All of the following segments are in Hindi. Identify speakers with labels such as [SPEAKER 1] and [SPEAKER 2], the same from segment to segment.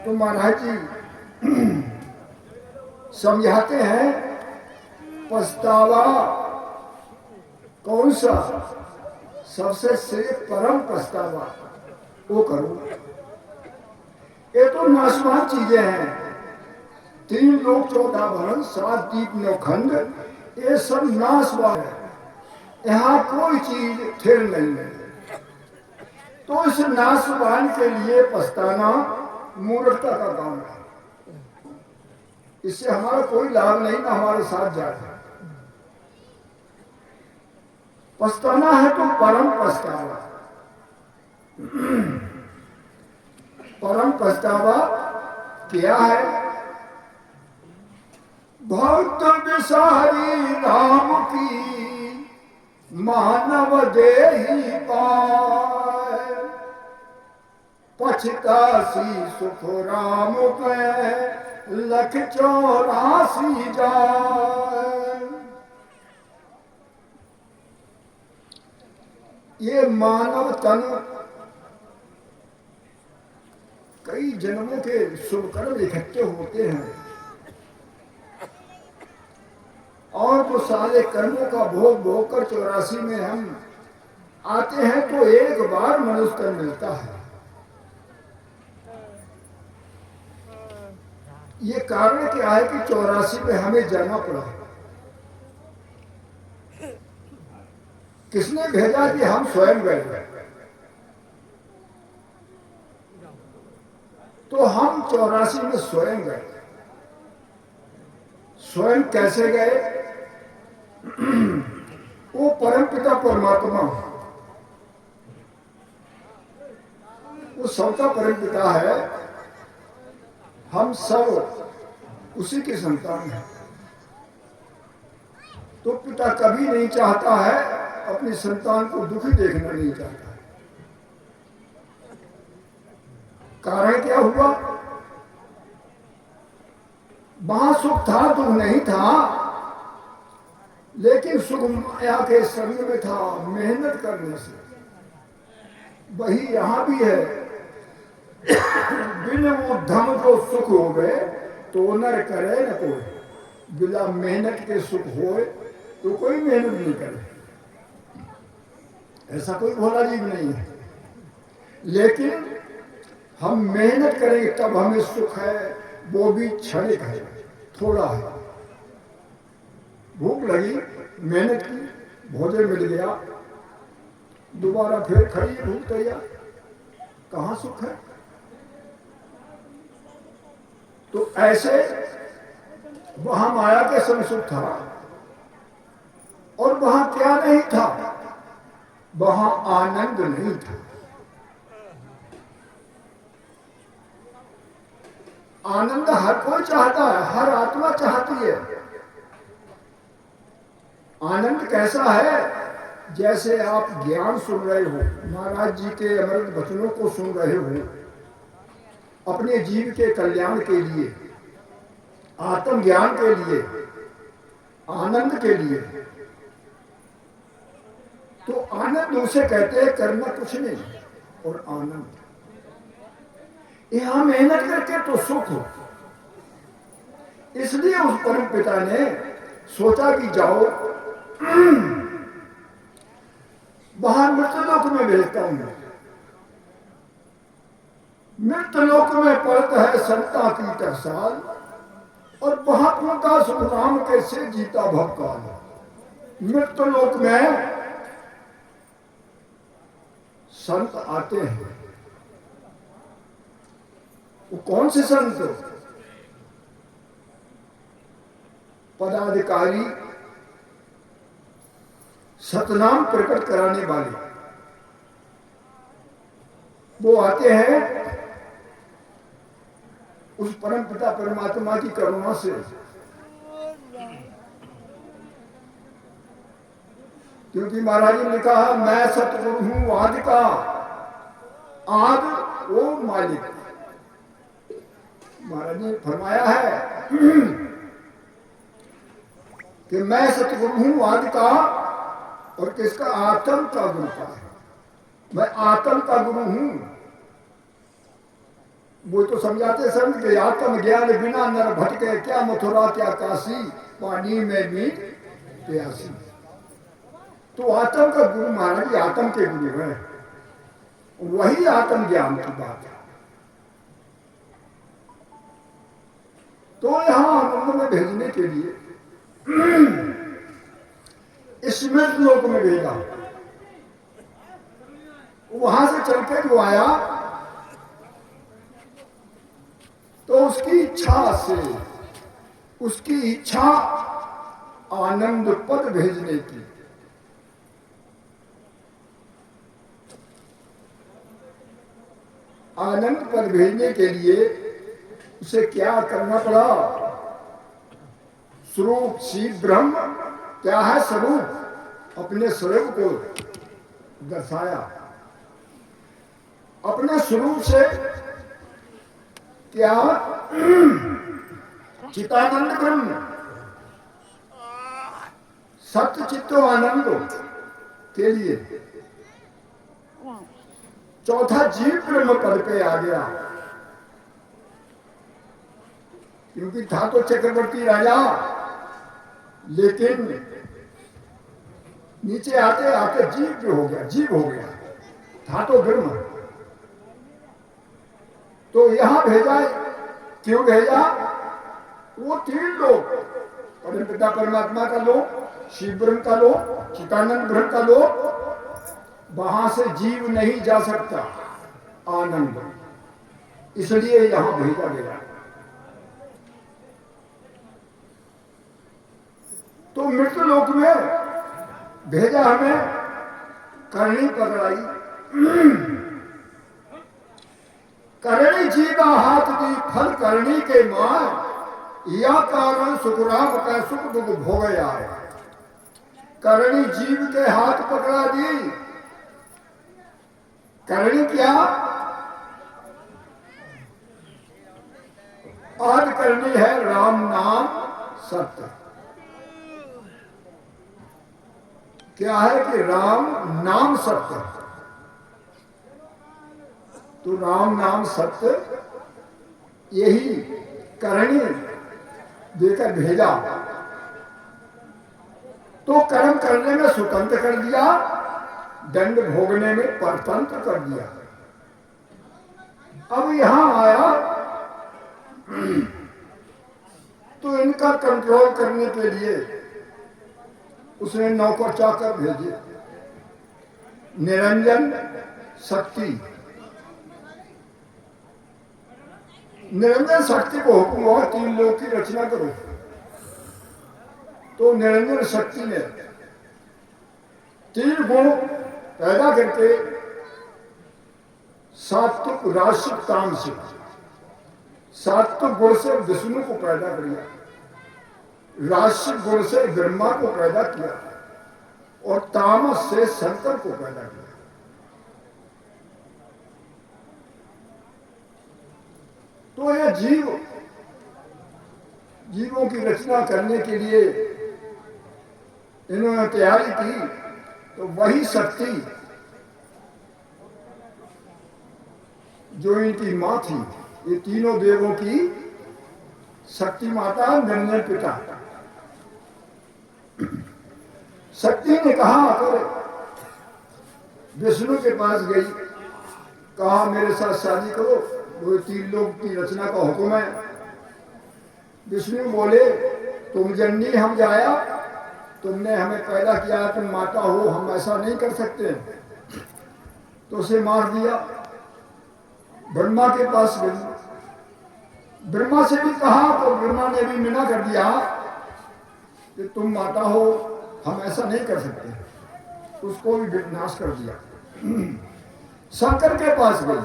[SPEAKER 1] तो महाराज जी समझाते हैं पछतावा कौन सा सबसे श्रेष्ठ परम पछतावा वो करो। ये तो नाशवान चीजें हैं, 3 लोक 14 भवन 7 दीप 9 खंड, ये सब नाशवान है, यहाँ कोई चीज थिर नहीं है। तो इस नाशवान के लिए पछताना मूर्खता का काम है, इससे हमारा कोई लाभ नहीं, ना हमारे साथ जाता। पछताना है तो परम पछतावा। परम पछतावा क्या है? भक्त विसारी राम की मानव देहि पाए, पछतासी सुख राम के 184 जाए। ये मानव तन कई जन्मों के शुभ कर्म इकट्ठे होते हैं और वो सारे कर्मों का भोग भोग कर 84 में हम आते हैं तो एक बार मनुष्य तन मिलता है। ये कारण क्या है कि 84 में हमें जाना पड़ा? किसने भेजा कि हम स्वयं गए? तो हम 84 में स्वयं गए। स्वयं कैसे गए? वो परमपिता परमात्मा, वो सबका परमपिता है, हम सब उसी के संतान हैं। तो पिता कभी नहीं चाहता है अपनी संतान को दुखी देखना नहीं चाहता। कारण क्या हुआ? वहां सुख था, दुख नहीं था, लेकिन सुख माया के संग में था, मेहनत करने से। वही यहां भी है। बिन उद्यम जो सुख हो गए तो नर करे न कोई। बिना मेहनत के सुख होए तो कोई मेहनत नहीं करे, ऐसा कोई भोला जीव नहीं है। लेकिन हम मेहनत करेंगे तब हमें सुख है, वो भी क्षणिक है, थोड़ा है। भूख लगी, मेहनत की, भोजन मिल गया, दोबारा फिर खड़ी भूख तैयार, कहाँ सुख है? तो ऐसे वहां माया के संग सुख था और वहां क्या नहीं था? वहां आनंद नहीं था। आनंद हर कोई चाहता है, हर आत्मा चाहती है। आनंद कैसा है? जैसे आप ज्ञान सुन रहे हो, महाराज जी के अमृत वचनों को सुन रहे हो, अपने जीव के कल्याण के लिए, आत्म ज्ञान के लिए, आनंद के लिए। तो आनंद उसे कहते हैं करना कुछ नहीं और आनंद। यहां मेहनत करके तो सुख हो। इसलिए उस परम पिता ने सोचा कि जाओ वहां मृत्युलोक में भेजता हूं। मृत्युलोक में पड़ता है संता की टकसाल और वहां उनका सुख राम कैसे जीता भवकाल। मृत्युलोक में संत आते हैं। वो कौन से संत? पदाधिकारी, सतनाम प्रकट कराने वाले, वो आते हैं उस परम पिता परमात्मा की करुणा से। क्योंकि महाराज ने कहा मैं सतगुरु हूं आदि का, आदि वो मालिक। महाराज ने फरमाया है कि मैं सतगुरु हूं आदि का, और किसका? आत्म का गुरु का है। मैं आत्म का गुरु हूं। वो तो समझाते संत के आत्म ज्ञान बिना नर भटके, क्या मथुरा क्या काशी, पानी में भी प्यासी। तो आत्म का गुरु महाराज आत्म के गुरु है, वही आत्म ज्ञान की बात है। तो यहां आनंद में भेजने के लिए स्मृत लोक में भेजा। वहां से चलकर जो आया तो उसकी इच्छा से, उसकी इच्छा आनंद पद भेजने की। आनंद पद भेजने के लिए उसे क्या करना पड़ा? स्वरूप सी ब्रह्म क्या है? स्वरूप, अपने स्वरूप को दर्शाया। अपने स्वरूप से क्या? चितानंद ब्रह्म, सत्य चित्तो आनंद के लिए। चौथा जीव ब्रह्म पद पे आ गया, क्योंकि था तो चक्रवर्ती राजा, लेकिन नीचे आते आते जीव जो हो गया, जीव हो गया, था तो ब्रह्म। तो यहां भेजा, क्यों भेजा? वो तीन लोग, परमपिता परमात्मा का लोग, शिव ब्रह्म का लोग, चितानंद ब्रह्म का लोग, वहां से जीव नहीं जा सकता आनंद, इसलिए यहां भेजा गया। तो मृत्यु लोक में भेजा हमें, करनी पकड़ाई। करणी जीवा हाथ दी फल करनी के मां, या कारण सुखराम का सुख दुख भोग आए। करणी जीव के हाथ पकड़ा दी। करणी क्या? आज करनी है राम नाम सत्य। क्या है कि राम नाम सत्य। तो राम नाम सत्य यही करणी देकर भेजा। तो कर्म करने में स्वतंत्र कर दिया, दंड भोगने में परतंत्र कर दिया। अब यहां आया तो इनका कंट्रोल करने के लिए उसने नौकर चाकर भेजे। निरंजन शक्ति, निरंजन शक्ति को हुक्म हुआ तीन लोग की रचना करो। तो निरंजन शक्ति ने तीन गुण पैदा करके सात्विक राशिक तामसिक, सात्विक गुण से विष्णु को पैदा किया, राशिक गुण से ब्रह्मा को पैदा किया और तामस से शंकर को पैदा किया। तो ये जीवों की रचना करने के लिए इन्होंने तैयारी की। तो वही शक्ति जो इनकी मां थी, ये तीनों देवों की शक्ति माता, निर्णय पिता। शक्ति ने कहा, तो विष्णु के पास गई, कहा मेरे साथ शादी करो, वो तीन लोग की रचना का हुक्म है। विष्णु बोले तुम जननी हम जाया, तुमने हमें पैदा किया, तुम माता हो, हम ऐसा नहीं कर सकते। तो उसे मार दिया। ब्रह्मा के पास गई, ब्रह्मा से भी कहा, तो ब्रह्मा ने भी मना कर दिया कि तुम माता हो, हम ऐसा नहीं कर सकते। उसको भी विनाश कर दिया। शंकर के पास गई,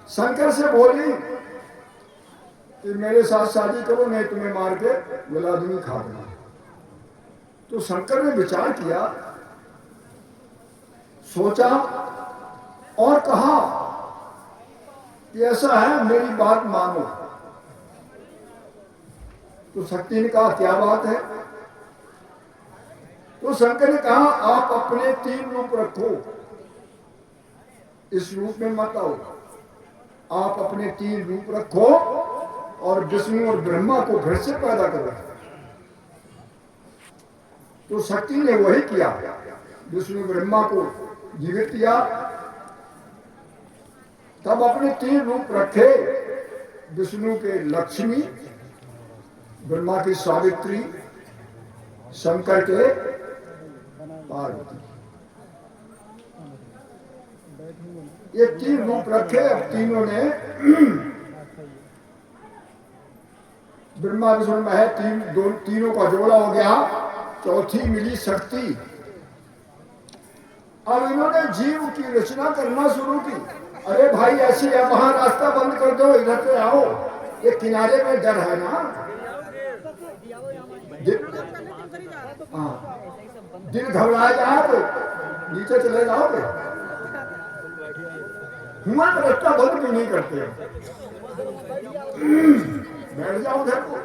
[SPEAKER 1] शंकर से बोली कि मेरे साथ शादी करो, नहीं तुम्हें मार के गला दूंगी, खा देना। तो शंकर ने विचार किया, सोचा और कहा कि ऐसा है, मेरी बात मानो। तो शक्ति ने कहा क्या बात है? तो शंकर ने कहा आप अपने तीन रूप रखो, इस रूप में मत आओ, आप अपने 3 रूप रखो और विष्णु और ब्रह्मा को फिर से पैदा करो। तो शक्ति ने वही किया, विष्णु ब्रह्मा को जीवित किया। तब अपने 3 रूप रखे, विष्णु के लक्ष्मी, ब्रह्मा की सावित्री, शंकर के पार्वती। ये 3 रूप रखे। अब तीनों ने ब्रह्मा विष्णु में है, तीनों का जोड़ा हो गया, चौथी मिली शक्ति। अब इन्होंने जीव की रचना करना शुरू की। अरे भाई ऐसी है, वहां रास्ता बंद कर दो, इधर से आओ, ये किनारे में डर है ना। हाँ, दिल घबरा जाए तो नीचे चले जाओगे। हुआ तो रास्ता बंद क्यों नहीं करते? बैठ जाओ घर को।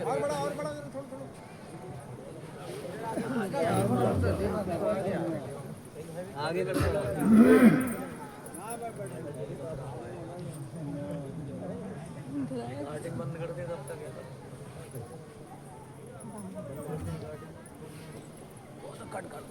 [SPEAKER 1] और बड़ा आगे कर बंद कर दे तब तक। कट कर